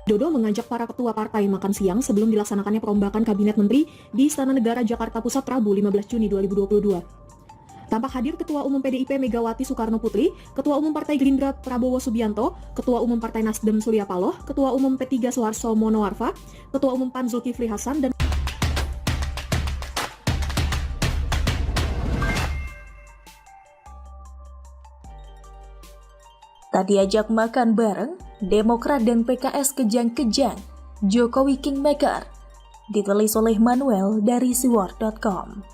Dodo mengajak para ketua partai makan siang sebelum dilaksanakannya perombakan Kabinet Menteri di Istana Negara Jakarta Pusat Rabu 15 Juni 2022. Tampak hadir Ketua Umum PDIP Megawati Soekarno Putri, Ketua Umum Partai Gerindra Prabowo Subianto, Ketua Umum Partai Nasdem Surya Paloh, Ketua Umum P3 Soeharto Monoarfa, Ketua Umum PAN Zulkifli Hasan, dan tak diajak makan bareng, Demokrat dan PKS kejang-kejang, Jokowi Kingmaker, ditulis oleh Manuel dari siwar.com.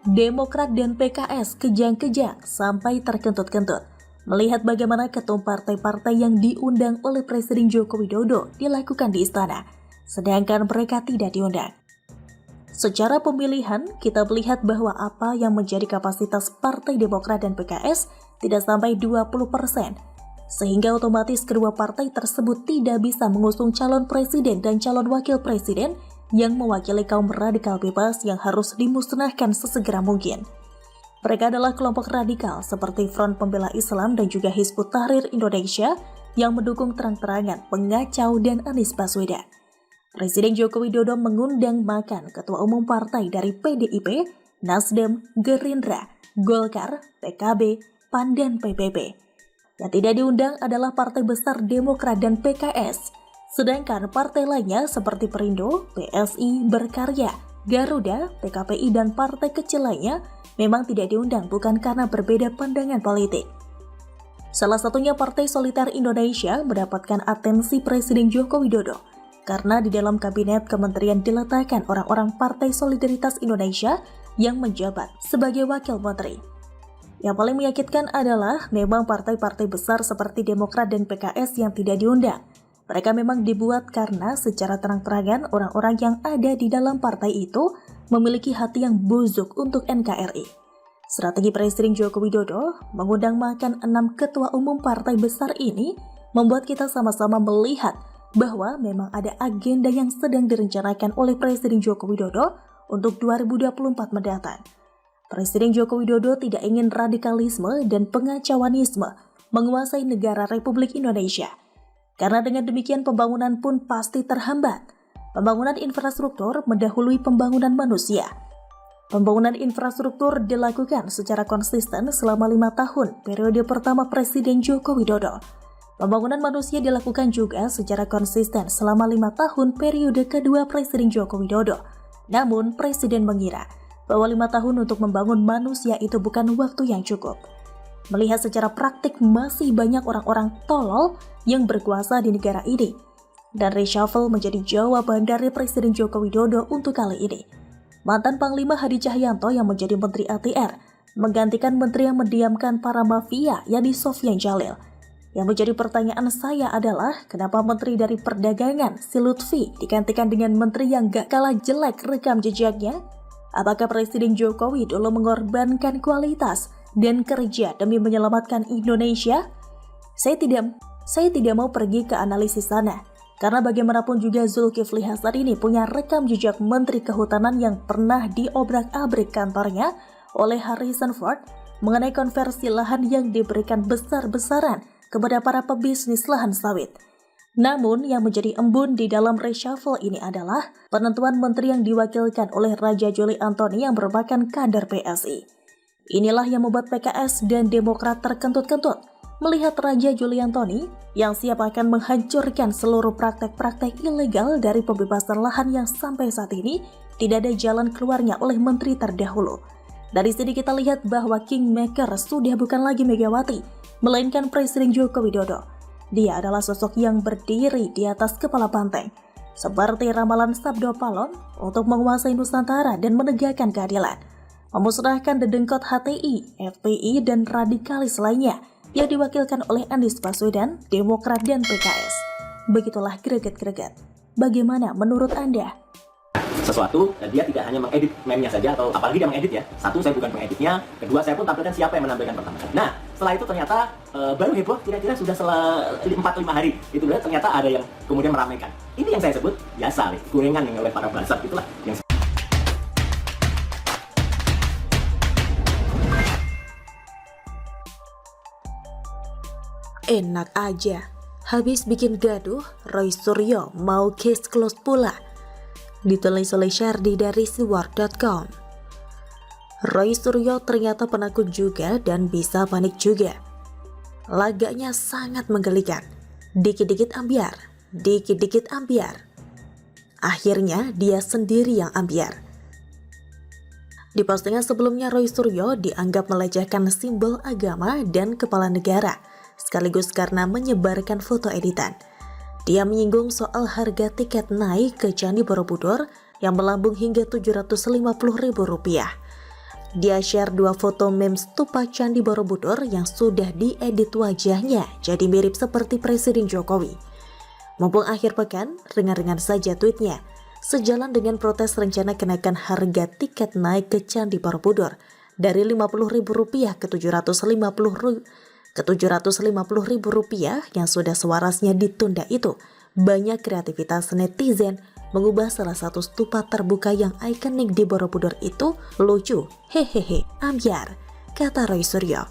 Demokrat dan PKS kejang-kejang sampai terkentut-kentut melihat bagaimana ketum partai-partai yang diundang oleh Presiden Joko Widodo dilakukan di istana, sedangkan mereka tidak diundang. Secara pemilihan, kita melihat bahwa apa yang menjadi kapasitas Partai Demokrat dan PKS tidak sampai 20%, sehingga otomatis kedua partai tersebut tidak bisa mengusung calon presiden dan calon wakil presiden yang mewakili kaum radikal bebas yang harus dimusnahkan sesegera mungkin. Mereka adalah kelompok radikal seperti Front Pembela Islam dan juga Hizbut Tahrir Indonesia yang mendukung terang-terangan pengacau dan Anies Baswedan. Presiden Joko Widodo mengundang makan ketua umum partai dari PDIP, Nasdem, Gerindra, Golkar, PKB, PAN, dan PBB. Yang tidak diundang adalah partai besar Demokrat dan PKS, sedangkan partai lainnya seperti Perindo, PSI, Berkarya, Garuda, PKPI, dan partai kecil lainnya memang tidak diundang bukan karena berbeda pandangan politik. Salah satunya Partai Solidaritas Indonesia mendapatkan atensi Presiden Joko Widodo karena di dalam kabinet kementerian diletakkan orang-orang Partai Solidaritas Indonesia yang menjabat sebagai wakil menteri. Yang paling menyakitkan adalah memang partai-partai besar seperti Demokrat dan PKS yang tidak diundang. Mereka memang dibuat karena secara terang-terangan orang-orang yang ada di dalam partai itu memiliki hati yang busuk untuk NKRI. Strategi Presiden Joko Widodo mengundang makan 6 ketua umum partai besar ini membuat kita sama-sama melihat bahwa memang ada agenda yang sedang direncanakan oleh Presiden Joko Widodo untuk 2024 mendatang. Presiden Joko Widodo tidak ingin radikalisme dan pengacauanisme menguasai negara Republik Indonesia. Karena dengan demikian pembangunan pun pasti terhambat. Pembangunan infrastruktur mendahului pembangunan manusia. Pembangunan infrastruktur dilakukan secara konsisten selama 5 tahun periode pertama Presiden Joko Widodo. Pembangunan manusia dilakukan juga secara konsisten selama 5 tahun periode kedua Presiden Joko Widodo. Namun Presiden mengira bahwa 5 tahun untuk membangun manusia itu bukan waktu yang cukup. Melihat secara praktik masih banyak orang-orang tolol yang berkuasa di negara ini. Dan reshuffle menjadi jawaban dari Presiden Joko Widodo untuk kali ini. Mantan Panglima Hadi Cahyanto yang menjadi Menteri ATR menggantikan menteri yang mendiamkan para mafia yakni Sofyan Jalil. Yang menjadi pertanyaan saya adalah kenapa Menteri dari Perdagangan si Lutfi digantikan dengan Menteri yang gak kalah jelek rekam jejaknya? Apakah Presiden Jokowi dulu mengorbankan kualitas dan kerja demi menyelamatkan Indonesia? Saya tidak mau pergi ke analisis sana, karena bagaimanapun juga Zulkifli Hasan ini punya rekam jejak Menteri Kehutanan yang pernah diobrak-abrik kantornya oleh Harrison Ford mengenai konversi lahan yang diberikan besar-besaran kepada para pebisnis lahan sawit. Namun yang menjadi embun di dalam reshuffle ini adalah penentuan menteri yang diwakilkan oleh Raja Juli Antoni yang merupakan kader PSI. Inilah yang membuat PKS dan Demokrat terkentut-kentut melihat Raja Juli Antoni yang siap akan menghancurkan seluruh praktek-praktek ilegal dari pembebasan lahan yang sampai saat ini tidak ada jalan keluarnya oleh menteri terdahulu. Dari sini kita lihat bahwa Kingmaker sudah bukan lagi Megawati, melainkan Presiden Joko Widodo. Dia adalah sosok yang berdiri di atas kepala banteng, seperti ramalan Sabdo Palon untuk menguasai Nusantara dan menegakkan keadilan, memusnahkan dedengkot HTI, FPI, dan radikalis lainnya yang diwakilkan oleh Anies Baswedan, Demokrat, dan PKS. Begitulah greget-greget. Bagaimana menurut Anda? Sesuatu dan dia tidak hanya mengedit meme-nya saja atau apalagi dia mengedit ya. Satu, saya bukan pengeditnya. Kedua, saya pun tampilkan siapa yang menampilkan pertama. Nah, setelah itu ternyata baru heboh kira-kira sudah 4-5 hari. Itu ternyata ada yang kemudian meramaikan. Ini yang saya sebut biasa, gorengan yang oleh para buzzer itulah yang Enak aja. Habis bikin gaduh, Roy Suryo mau case close pula. Ditulis oleh Syardi dari siwar.com. Roy Suryo ternyata penakut juga dan bisa panik juga. Lagaknya sangat menggelikan. Dikit-dikit ambiar, dikit-dikit ambiar. Akhirnya dia sendiri yang ambiar. Di postingan sebelumnya, Roy Suryo dianggap melecehkan simbol agama dan kepala negara, sekaligus karena menyebarkan foto editan. Dia menyinggung soal harga tiket naik ke Candi Borobudur yang melambung hingga Rp750.000. Dia share 2 foto meme stupa Candi Borobudur yang sudah diedit wajahnya jadi mirip seperti Presiden Jokowi. Mumpung akhir pekan, ringan-ringan saja tweetnya. Sejalan dengan protes rencana kenaikan harga tiket naik ke Candi Borobudur dari Rp50.000 ke Rp750.000 yang sudah sewarasnya ditunda itu, banyak kreativitas netizen mengubah salah satu stupa terbuka yang ikonik di Borobudur itu lucu, hehehe, ambiar, kata Roy Suryo.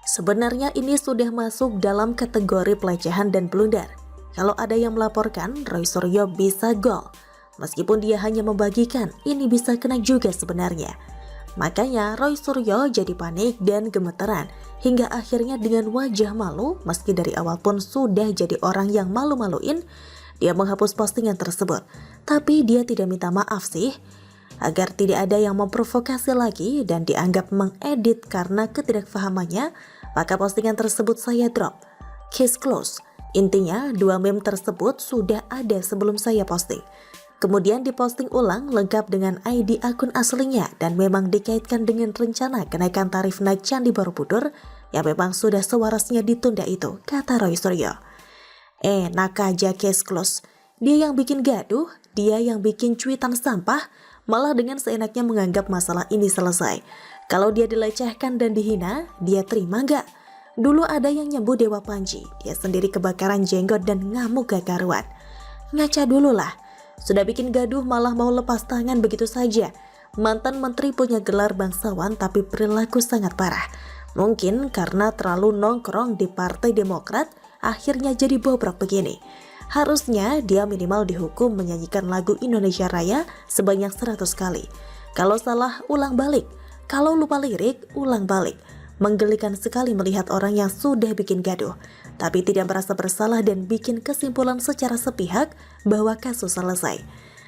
Sebenarnya ini sudah masuk dalam kategori pelecehan dan blunder. Kalau ada yang melaporkan, Roy Suryo bisa gol. Meskipun dia hanya membagikan, ini bisa kena juga sebenarnya. Makanya Roy Suryo jadi panik dan gemeteran, hingga akhirnya dengan wajah malu, meski dari awal pun sudah jadi orang yang malu-maluin, dia menghapus postingan tersebut. Tapi dia tidak minta maaf sih, agar tidak ada yang memprovokasi lagi dan dianggap mengedit karena ketidakfahamannya, maka postingan tersebut saya drop. Case close. Intinya, 2 meme tersebut sudah ada sebelum saya posting. Kemudian diposting ulang lengkap dengan ID akun aslinya dan memang dikaitkan dengan rencana kenaikan tarif naik Candi Borobudur yang memang sudah sewarasnya ditunda itu, kata Roy Suryo. Enak aja case close. Dia yang bikin gaduh, dia yang bikin cuitan sampah, malah dengan seenaknya menganggap masalah ini selesai. Kalau dia dilecehkan dan dihina, dia terima nggak? Dulu ada yang nyebut Dewa Panji, dia sendiri kebakaran jenggot dan ngamuk gak karuan. Ngaca dulu lah. Sudah bikin gaduh malah mau lepas tangan begitu saja. Mantan menteri punya gelar bangsawan tapi perilaku sangat parah. Mungkin karena terlalu nongkrong di Partai Demokrat, akhirnya jadi bobrok begini. Harusnya dia minimal dihukum menyanyikan lagu Indonesia Raya sebanyak 100 kali. Kalau salah, ulang balik. Kalau lupa lirik, ulang balik. Menggelikan sekali melihat orang yang sudah bikin gaduh, tapi tidak merasa bersalah dan bikin kesimpulan secara sepihak bahwa kasus selesai.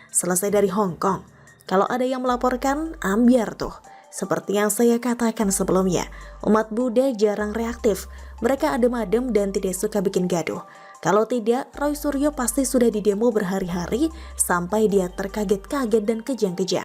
Selesai dari Hong Kong. Kalau ada yang melaporkan, ambiar tuh. Seperti yang saya katakan sebelumnya, umat Buddha jarang reaktif. Mereka adem-adem dan tidak suka bikin gaduh. Kalau tidak, Roy Suryo pasti sudah didemo berhari-hari sampai dia terkaget-kaget dan kejang-kejang.